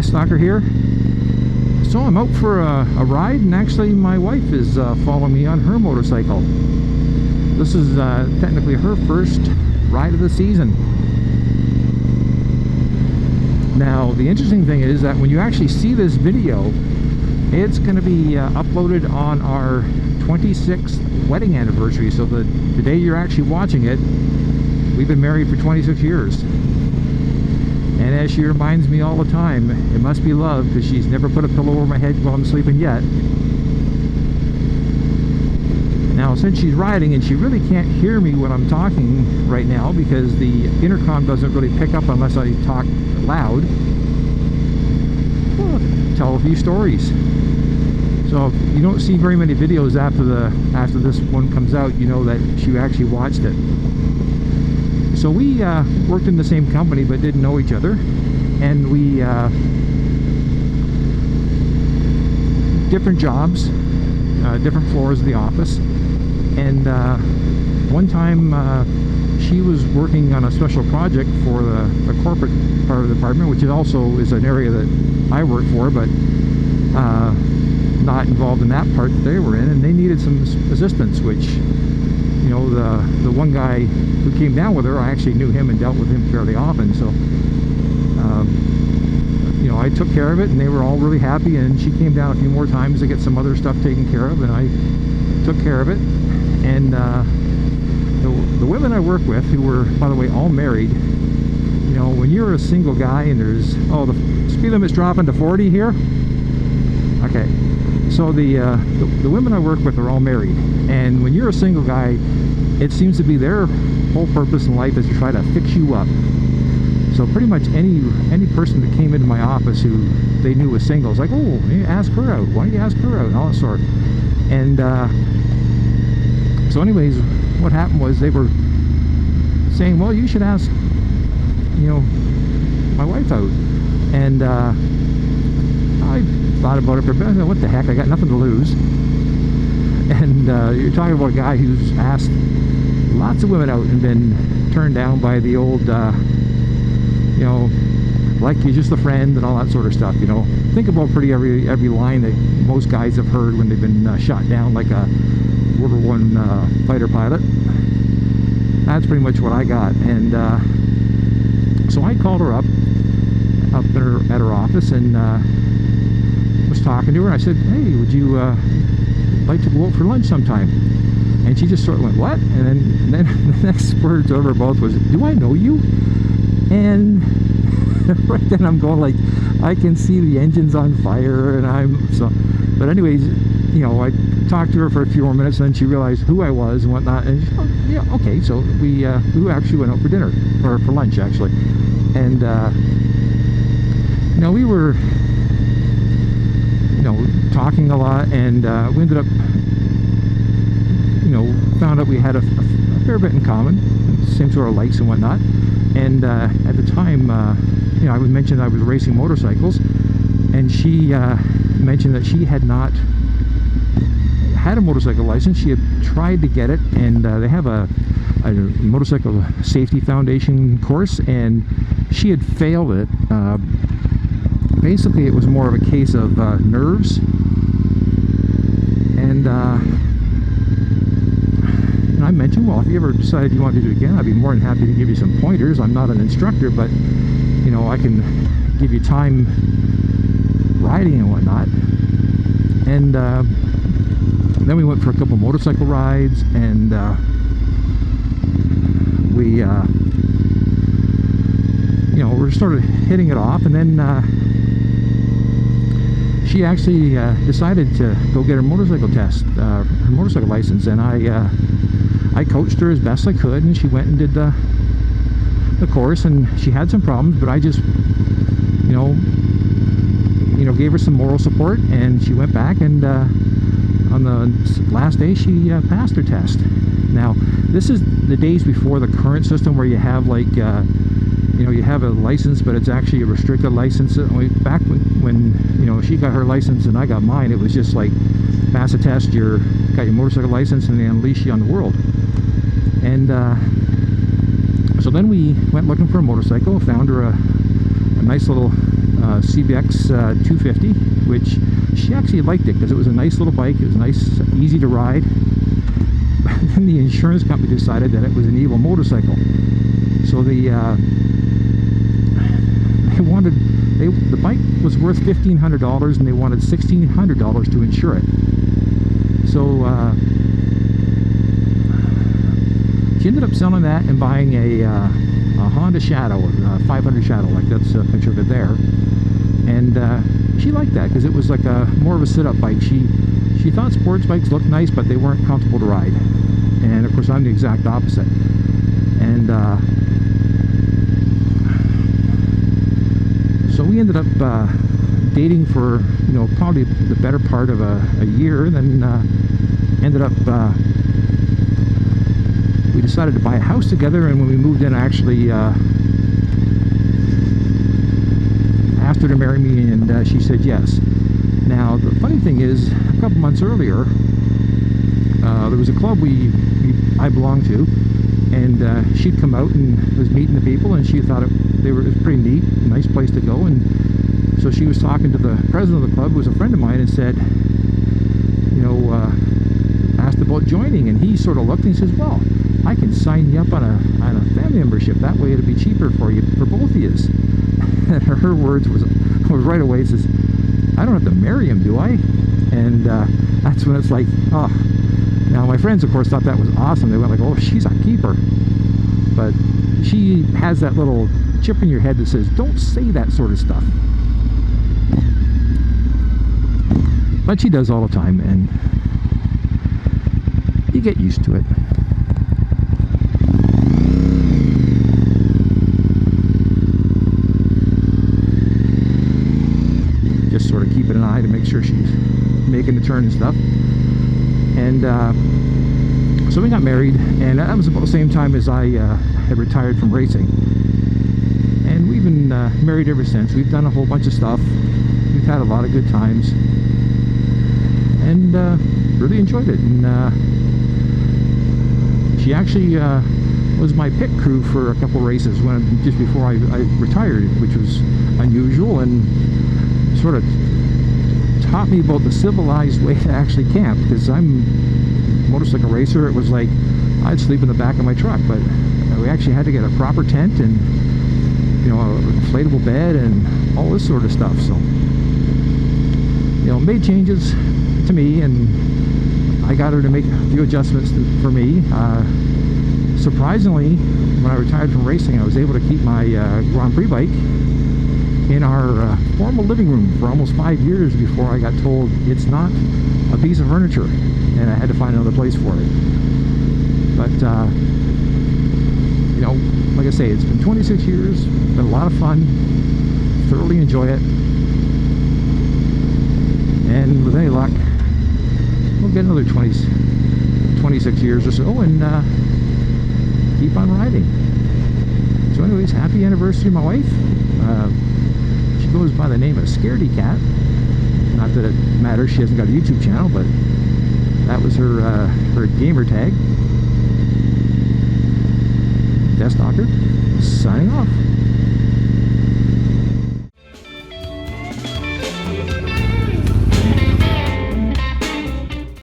DeathsStalker here. So I'm out for a ride, and actually my wife is following me on her motorcycle. This is technically her first ride of the season. Now the interesting thing is that when you actually see this video, it's going to be uploaded on our 26th wedding anniversary. So the day you're actually watching it, we've been married for 26 years. And as she reminds me all the time, it must be love, because she's never put a pillow over my head while I'm sleeping yet. Now, since she's riding and she really can't hear me when I'm talking right now, because the intercom doesn't really pick up unless I talk loud, well, I'll tell a few stories. So if you don't see very many videos after this one comes out, you know that she actually watched it. So we worked in the same company but didn't know each other, and we different jobs, different floors of the office. And one time she was working on a special project for the corporate part of the department, which is an area that I work for, but not involved in that part that they were in, and they needed some assistance, which, you know, the one guy who came down with her, I actually knew him and dealt with him fairly often, so you know, I took care of it, and they were all really happy, and she came down a few more times to get some other stuff taken care of, and I took care of it. And the women I work with, who were, by the way, all married, you know, when you're a single guy and there's, oh, the speed limit's dropping to 40 here. Okay, so the women I work with are all married, and when you're a single guy, it seems to be their whole purpose in life is to try to fix you up. So pretty much any person that came into my office who they knew was single, was like, oh, ask her out. Why don't you ask her out? And all that sort. And so anyways, what happened was they were saying, well, you should ask, you know, my wife out. And I thought about it for a bit. I thought, what the heck, I got nothing to lose. And you're talking about a guy who's asked lots of women out and been turned down by the old, you know, like you're just a friend and all that sort of stuff, you know. Think about pretty every line that most guys have heard when they've been shot down like a World War I fighter pilot. That's pretty much what I got. And so I called her up at her office, and was talking to her, and I said, hey, would you like to go out for lunch sometime? And she just sort of went, what? And then the next words out of her mouth was, do I know you? And right then I'm going like, I can see the engines on fire, and but anyways, you know, I talked to her for a few more minutes, and then she realized who I was and whatnot, and she, oh, yeah, okay, so we actually went out for dinner, or for lunch actually. And you know, we were, you know, talking a lot, and we ended up, you know, found out we had a fair bit in common, same sort of likes and whatnot. And at the time, you know, I mentioned I was racing motorcycles, and she mentioned that she had not had a motorcycle license. She had tried to get it, and they have a motorcycle safety foundation course, and she had failed it. Basically, it was more of a case of nerves, and I mentioned, well, if you ever decided you wanted to do it again, I'd be more than happy to give you some pointers. I'm not an instructor, but, you know, I can give you time riding and whatnot. And then we went for a couple motorcycle rides, and we, you know, we're sort of hitting it off. And then she actually decided to go get her motorcycle test, her motorcycle license, and I coached her as best I could, and she went and did the course, and she had some problems, but I just, you know, gave her some moral support, and she went back, and on the last day she passed her test. Now, this is the days before the current system where you have like, you know, you have a license, but it's actually a restricted license. Back when you know, she got her license and I got mine, it was just like, pass a test, got your motorcycle license, and they unleash you on the world. And so then we went looking for a motorcycle, found her a nice little CBX 250, which she actually liked it because it was a nice little bike. It was nice, easy to ride. Then the insurance company decided that it was an evil motorcycle, so the bike was worth $1,500 and they wanted $1,600 to insure it. So she ended up selling that and buying a Honda Shadow, a 500 Shadow, like that's a picture of it there. And she liked that because it was like a more of a sit-up bike. She thought sports bikes looked nice, but they weren't comfortable to ride. And of course, I'm the exact opposite. And so we ended up dating for, you know, probably the better part of a year. Then ended up we decided to buy a house together, and when we moved in, I actually asked her to marry me, and she said yes. Now the funny thing is, a couple months earlier, there was a club I belonged to, and she'd come out and was meeting the people, and she thought it was pretty neat, nice place to go. And so she was talking to the president of the club, who was a friend of mine, and said, you know, asked about joining, and he sort of looked and he says, well, I can sign you up on a family membership. That way it'll be cheaper for you, for both of you. And her words was right away, says, I don't have to marry him, do I? And that's when it's like, oh. Now my friends, of course, thought that was awesome. They went like, oh, she's a keeper. But she has that little chip in your head that says, don't say that sort of stuff. But she does all the time, and you get used to it. Just sort of keeping an eye to make sure she's making the turn and stuff. And so we got married, and that was about the same time as I had retired from racing. And we've been married ever since. We've done a whole bunch of stuff. We've had a lot of good times, and really enjoyed it. And she actually was my pit crew for a couple races just before I retired, which was unusual, and sort of taught me about the civilized way to actually camp, because I'm a motorcycle racer. It was like I'd sleep in the back of my truck, but we actually had to get a proper tent and, you know, a inflatable bed and all this sort of stuff. So, you know, made changes to me, and I got her to make a few adjustments for me. Surprisingly, when I retired from racing, I was able to keep my Grand Prix bike in our formal living room for almost 5 years before I got told it's not a piece of furniture, and I had to find another place for it. But you know, like I say, it's been 26 years, been a lot of fun, thoroughly enjoy it, and with any luck we'll get another 26 years or so, and keep on riding. So anyways, happy anniversary, my wife. She goes by the name of Scaredy Cat. Not that it matters, she hasn't got a YouTube channel, but that was her gamer tag. DeathsStalker signing off.